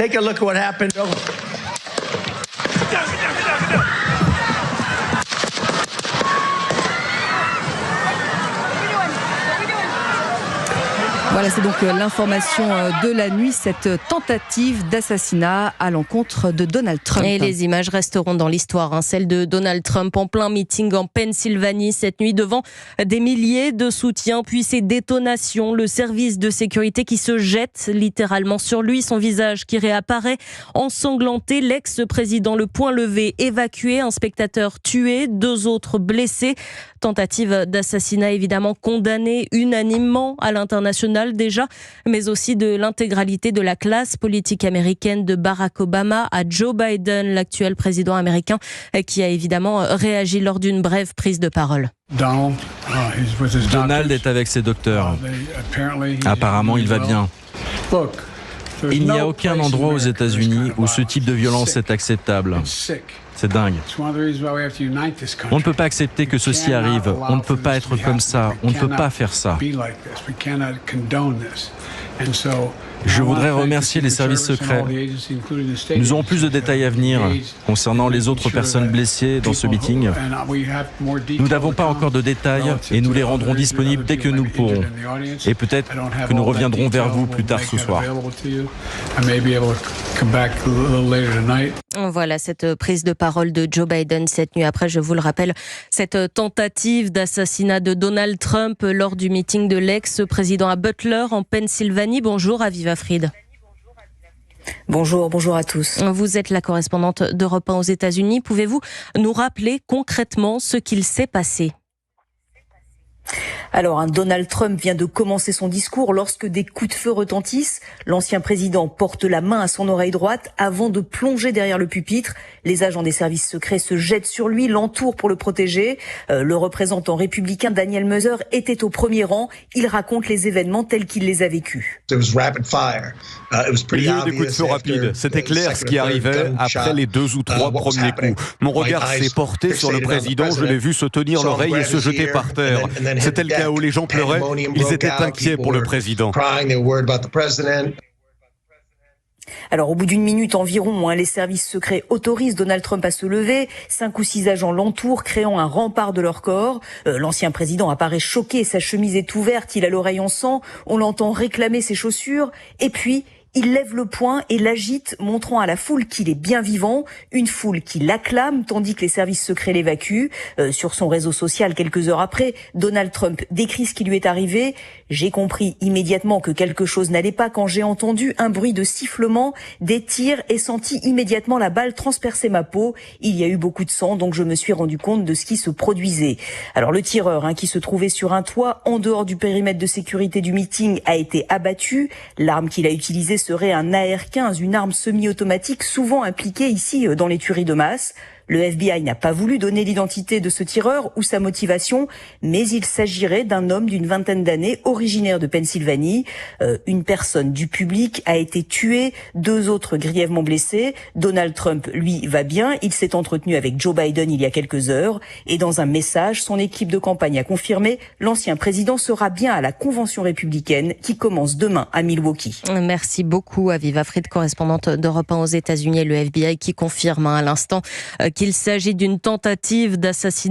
Take a look at what happened. Voilà, c'est donc l'information de la nuit, cette tentative d'assassinat à l'encontre de Donald Trump. Et les images resteront dans l'histoire, celle de Donald Trump en plein meeting en Pennsylvanie cette nuit devant des milliers de soutiens, puis ces détonations, le service de sécurité qui se jette littéralement sur lui, son visage qui réapparaît ensanglanté, l'ex-président le poing levé, évacué, un spectateur tué, 2 autres blessés. Tentative d'assassinat évidemment condamnée unanimement à l'international déjà, mais aussi de l'intégralité de la classe politique américaine de Barack Obama à Joe Biden, l'actuel président américain, qui a évidemment réagi lors d'une brève prise de parole. Donald est avec ses docteurs. Apparemment, il va bien. Il n'y a aucun endroit aux États-Unis où ce type de violence est acceptable. C'est dingue. On ne peut pas accepter que ceci arrive. On ne peut pas être comme ça. On ne peut pas faire ça. Je voudrais remercier les services secrets. Nous aurons plus de détails à venir concernant les autres personnes blessées dans ce meeting. Nous n'avons pas encore de détails et nous les rendrons disponibles dès que nous le pourrons. Et peut-être que nous reviendrons vers vous plus tard ce soir. Voilà cette prise de parole de Joe Biden cette nuit. Après, je vous le rappelle, cette tentative d'assassinat de Donald Trump lors du meeting de l'ex-président à Butler en Pennsylvanie. Bonjour Aviva Fried. Bonjour à tous. Vous êtes la correspondante d'Europe 1 aux États-Unis. Pouvez-vous nous rappeler concrètement ce qu'il s'est passé ? Alors, Donald Trump vient de commencer son discours lorsque des coups de feu retentissent. L'ancien président porte la main à son oreille droite avant de plonger derrière le pupitre. Les agents des services secrets se jettent sur lui, l'entourent pour le protéger. Le représentant républicain Daniel Meuser était au premier rang. Il raconte les événements tels qu'il les a vécus. Il y a eu des coups de feu rapides. C'était clair ce qui arrivait après les 2 ou 3 premiers coups. Mon regard s'est porté sur le président. Je l'ai vu se tenir l'oreille et se jeter par terre. C'était le cas où les gens pleuraient. Ils étaient inquiets pour le président. Alors, au bout d'1 minute environ, les services secrets autorisent Donald Trump à se lever. 5 ou 6 agents l'entourent, créant un rempart de leur corps. L'ancien président apparaît choqué, sa chemise est ouverte, il a l'oreille en sang. On l'entend réclamer ses chaussures. Et puis, il lève le poing et l'agite, montrant à la foule qu'il est bien vivant. Une foule qui l'acclame, tandis que les services secrets l'évacuent. Sur son réseau social, quelques heures après, Donald Trump décrit ce qui lui est arrivé. J'ai compris immédiatement que quelque chose n'allait pas quand j'ai entendu un bruit de sifflement, des tirs et senti immédiatement la balle transpercer ma peau. Il y a eu beaucoup de sang, donc je me suis rendu compte de ce qui se produisait. Alors le tireur, qui se trouvait sur un toit en dehors du périmètre de sécurité du meeting, a été abattu. L'arme qu'il a utilisée serait un AR-15, une arme semi-automatique souvent impliquée ici dans les tueries de masse. Le FBI n'a pas voulu donner l'identité de ce tireur ou sa motivation, mais il s'agirait d'un homme d'une vingtaine d'années, originaire de Pennsylvanie. Une personne du public a été tuée, 2 autres grièvement blessés. Donald Trump, lui, va bien. Il s'est entretenu avec Joe Biden il y a quelques heures. Et dans un message, son équipe de campagne a confirmé l'ancien président sera bien à la convention républicaine qui commence demain à Milwaukee. Merci beaucoup, Aviva Fried, correspondante d'Europe 1 aux États-Unis, et le FBI qui confirme à l'instant qu'il s'agit d'une tentative d'assassinat